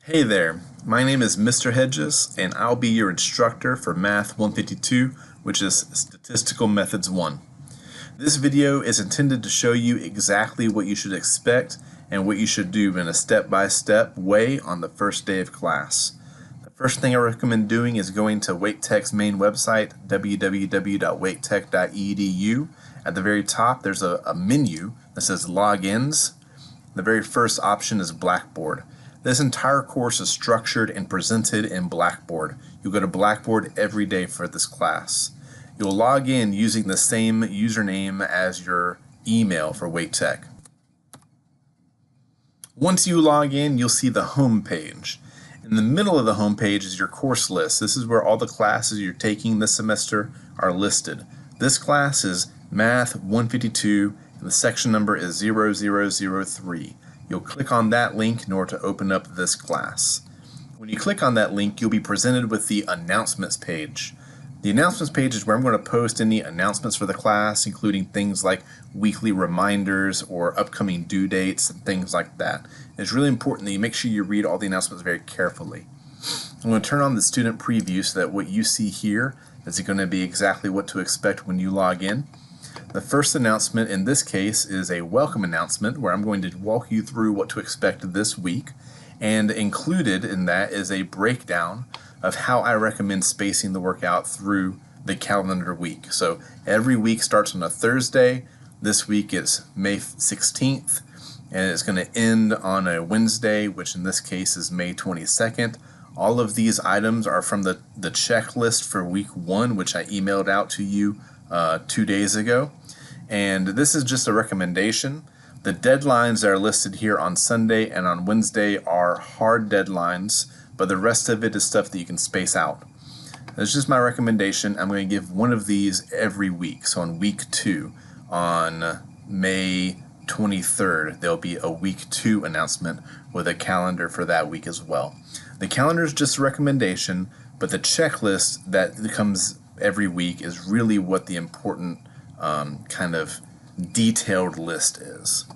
Hey there, my name is Mr. Hedges and I'll be your instructor for Math 152, which is Statistical Methods 1. This video is intended to show you exactly what you should expect and what you should do in a step-by-step way on the first day of class. The first thing I recommend doing is going to WakeTech's main website, www.waketech.edu. At the very top there's a menu that says Logins. The very first option is Blackboard. This entire course is structured and presented in Blackboard. You'll go to Blackboard every day for this class. You'll log in using the same username as your email for WakeTech. Once you log in, you'll see the home page. In the middle of the home page is your course list. This is where all the classes you're taking this semester are listed. This class is Math 152 and the section number is 0003. You'll click on that link in order to open up this class. When you click on that link, you'll be presented with the announcements page. The announcements page is where I'm going to post any announcements for the class, including things like weekly reminders or upcoming due dates and things like that. It's really important that you make sure you read all the announcements very carefully. I'm going to turn on the student preview so that what you see here is going to be exactly what to expect when you log in. The first announcement in this case is a welcome announcement where I'm going to walk you through what to expect this week, and included in that is a breakdown of how I recommend spacing the workout through the calendar week. So every week starts on a Thursday. This week it's May 16th and it's going to end on a Wednesday, which in this case is May 22nd. All of these items are from the checklist for week 1, which I emailed out to you 2 days ago. And this is just a recommendation. The deadlines that are listed here on Sunday and on Wednesday are hard deadlines, but the rest of it is stuff that you can space out. That's just my recommendation. I'm going to give one of these every week. So on week 2, on May 23rd, there'll be a week 2 announcement with a calendar for that week as well. The calendar is just a recommendation, but the checklist that comes every week is really what the important kind of detailed list is.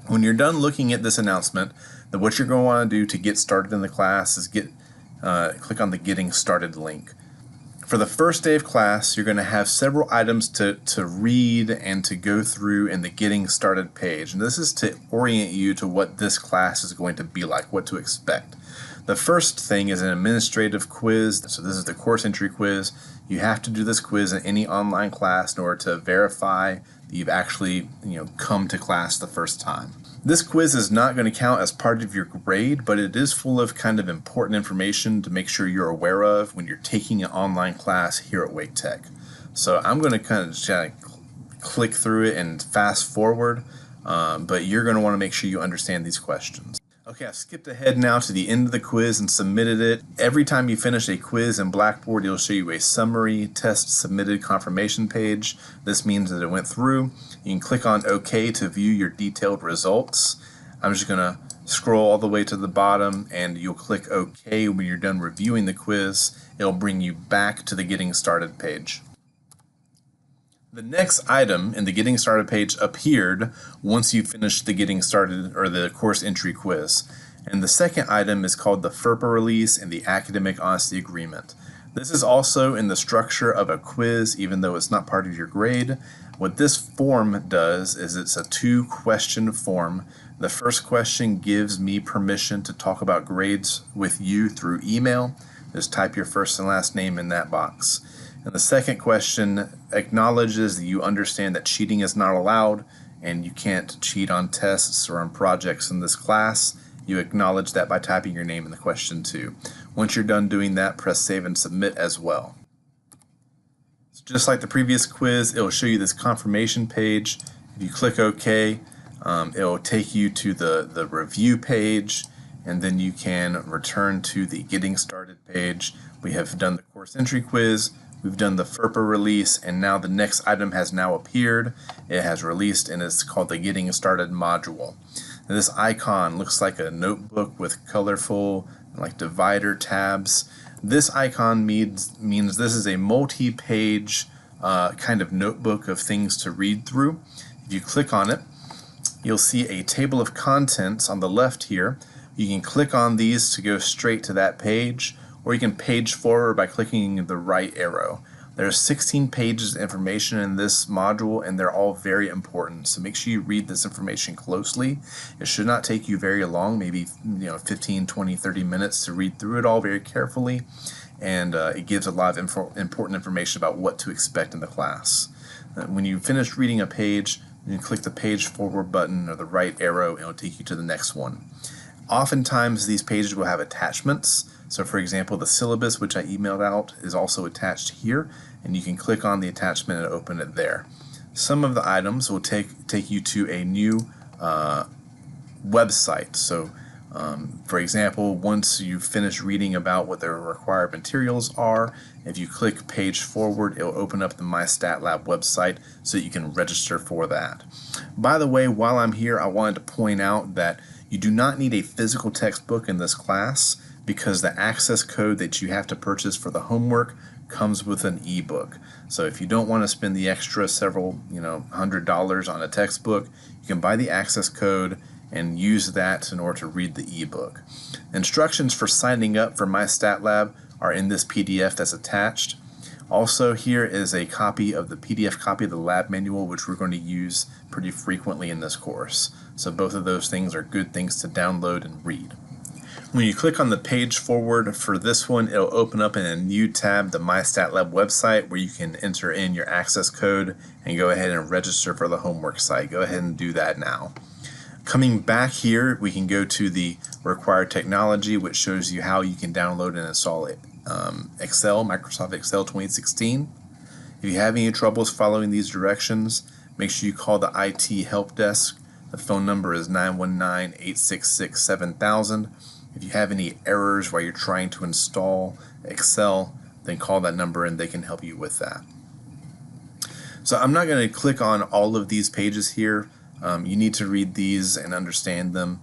When you're done looking at this announcement, then what you're going to want to do to get started in the class is click on the Getting Started link. For the first day of class, you're going to have several items to read and to go through in the Getting Started page. And this is to orient you to what this class is going to be like, what to expect. The first thing is an administrative quiz. So this is the course entry quiz. You have to do this quiz in any online class in order to verify that you've actually come to class the first time. This quiz is not going to count as part of your grade, but it is full of kind of important information to make sure you're aware of when you're taking an online class here at WakeTech. So I'm going to kind of click through it and fast forward, but you're going to want to make sure you understand these questions. Okay, I've skipped ahead now to the end of the quiz and submitted it. Every time you finish a quiz in Blackboard, it'll show you a summary test submitted confirmation page. This means that it went through. You can click on OK to view your detailed results. I'm just going to scroll all the way to the bottom and you'll click OK when you're done reviewing the quiz. It'll bring you back to the Getting Started page. The next item in the Getting Started page appeared once you finished the Getting Started or the course entry quiz. And the second item is called the FERPA release and the Academic Honesty Agreement. This is also in the structure of a quiz, even though it's not part of your grade. What this form does is it's a 2-question form. The first question gives me permission to talk about grades with you through email. Just type your first and last name in that box. And the second question acknowledges that you understand that cheating is not allowed and you can't cheat on tests or on projects in this class. You acknowledge that by typing your name in the question too. Once you're done doing that, press save and submit as well. So just like the previous quiz, it will show you this confirmation page. If you click OK, it will take you to the review page, and then you can return to the Getting Started page. We have done the course entry quiz. We've done the FERPA release, and now the next item has now appeared. It has released, and it's called the Getting Started module. And this icon looks like a notebook with colorful like divider tabs. This icon means this is a multi-page kind of notebook of things to read through. If you click on it, you'll see a table of contents on the left here You can click on these to go straight to that page, or you can page forward by clicking the right arrow. There's 16 pages of information in this module, and they're all very important. So make sure you read this information closely. It should not take you very long, maybe 15, 20, 30 minutes to read through it all very carefully. And it gives a lot of important information about what to expect in the class. When you finish reading a page, you click the page forward button or the right arrow, and it'll take you to the next one. Oftentimes these pages will have attachments. So for example, the syllabus, which I emailed out, is also attached here, and you can click on the attachment and open it there. Some of the items will take you to a new website. So for example, once you've finished reading about what the required materials are, if you click page forward, it'll open up the MyStatLab website so that you can register for that. By the way, while I'm here, I wanted to point out that you do not need a physical textbook in this class, because the access code that you have to purchase for the homework comes with an ebook. So if you don't want to spend the extra several $100 on a textbook, you can buy the access code and use that in order to read the ebook. Instructions for signing up for MyStatLab are in this PDF that's attached. Also, here is a copy of the PDF copy of the lab manual, which we're going to use pretty frequently in this course. So both of those things are good things to download and read. When you click on the page forward for this one, it'll open up in a new tab, the MyStatLab website, where you can enter in your access code and go ahead and register for the homework site. Go ahead and do that now. Coming back here, we can go to the required technology, which shows you how you can download and install it. Excel, Microsoft Excel 2016. If you have any troubles following these directions, make sure you call the IT help desk. The phone number is 919-866-7000. If you have any errors while you're trying to install Excel, then call that number and they can help you with that. So I'm not going to click on all of these pages here. You need to read these and understand them.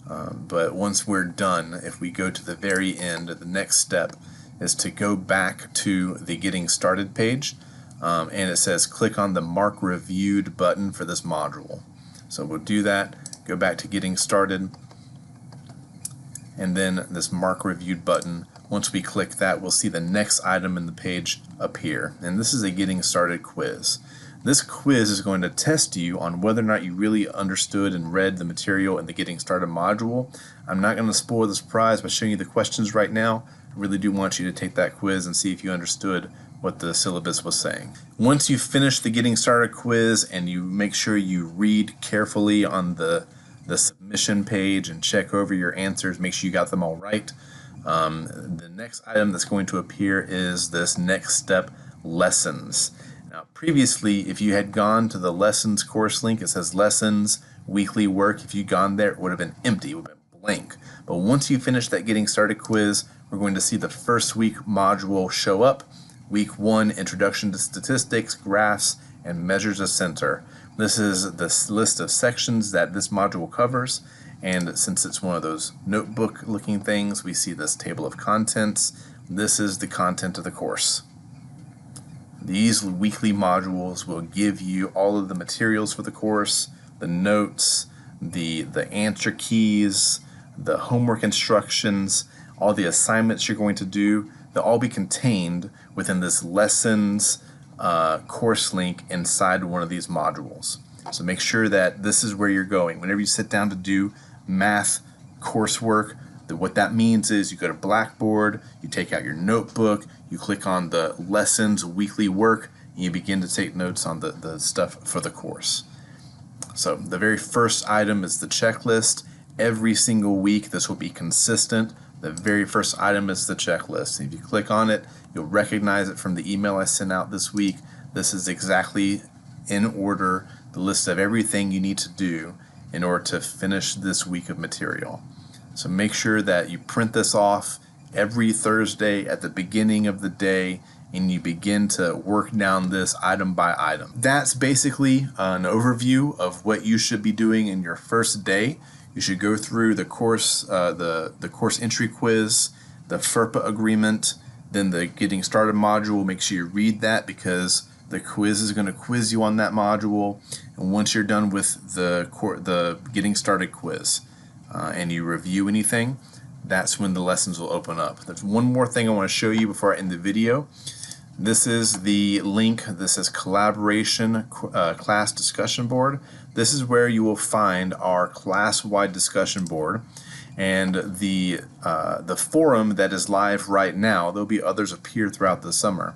But once we're done, if we go to the very end, the next step is to go back to the Getting Started page, and it says click on the Mark Reviewed button for this module. So we'll do that, go back to Getting Started, and then this Mark Reviewed button. Once we click that, we'll see the next item in the page appear, and this is a Getting Started quiz. This quiz is going to test you on whether or not you really understood and read the material in the Getting Started module. I'm not going to spoil the surprise by showing you the questions right now. I really do want you to take that quiz and see if you understood what the syllabus was saying. Once you finish the Getting Started quiz and you make sure you read carefully on the submission page and check over your answers, make sure you got them all right. The next item that's going to appear is this next step, lessons. Now, previously, if you had gone to the lessons course link, it says lessons, weekly work. If you'd gone there, it would have been empty, it would have been blank. But once you finish that Getting Started quiz, we're going to see the first week module show up. Week 1, Introduction to Statistics, Graphs, and Measures of Center. This is the list of sections that this module covers, and since it's one of those notebook looking things, we see this table of contents. This is the content of the course. These weekly modules will give you all of the materials for the course, the notes, the answer keys, the homework instructions, all the assignments you're going to do. They'll all be contained within this lessons course link inside one of these modules. So make sure that this is where you're going. Whenever you sit down to do math coursework, what that means is you go to Blackboard, you take out your notebook, you click on the lessons weekly work, and you begin to take notes on the stuff for the course. So the very first item is the checklist. Every single week this will be consistent. The very first item is the checklist. If you click on it, you'll recognize it from the email I sent out this week. This is exactly in order the list of everything you need to do in order to finish this week of material. So make sure that you print this off every Thursday at the beginning of the day, and you begin to work down this item by item. That's basically an overview of what you should be doing in your first day. You should go through the course, the course entry quiz, the FERPA agreement, then the Getting Started module. Make sure you read that because the quiz is going to quiz you on that module. And once you're done with the Getting Started quiz, and you review anything, that's when the lessons will open up. There's one more thing I want to show you before I end the video. This is the link. This is Collaboration Class Discussion Board. This is where you will find our class-wide discussion board, and the forum that is live right now, there'll be others appear throughout the summer,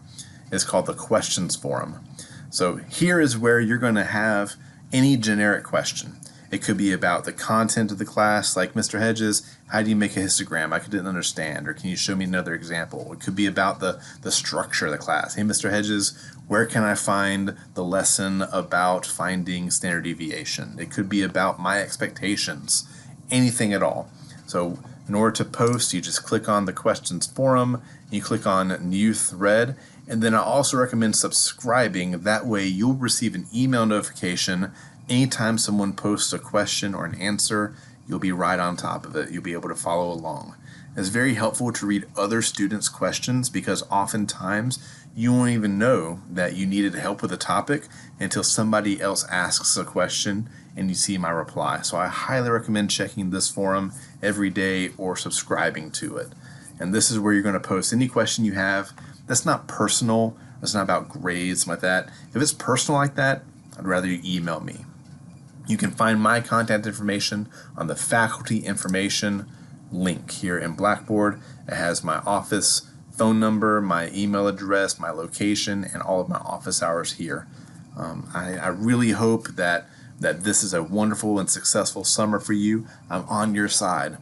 is called the Questions Forum. So here is where you're going to have any generic question. It could be about the content of the class, like Mr. Hedges, how do you make a histogram? I didn't understand, or can you show me another example? It could be about the structure of the class. Hey, Mr. Hedges, where can I find the lesson about finding standard deviation? It could be about my expectations, anything at all. So in order to post, you just click on the Questions Forum, and you click on New Thread, and then I also recommend subscribing. That way you'll receive an email notification anytime someone posts a question or an answer. You'll be right on top of it. You'll be able to follow along. It's very helpful to read other students' questions, because oftentimes you won't even know that you needed help with a topic until somebody else asks a question and you see my reply. So I highly recommend checking this forum every day or subscribing to it. And this is where you're going to post any question you have that's not personal, that's not about grades, something like that. If it's personal like that, I'd rather you email me. You can find my contact information on the faculty information link here in Blackboard. It has my office phone number, my email address, my location, and all of my office hours here. I really hope that this is a wonderful and successful summer for you. I'm on your side.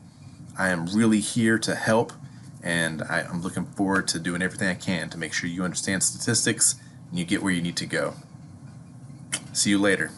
I am really here to help, and I'm looking forward to doing everything I can to make sure you understand statistics and you get where you need to go. See you later.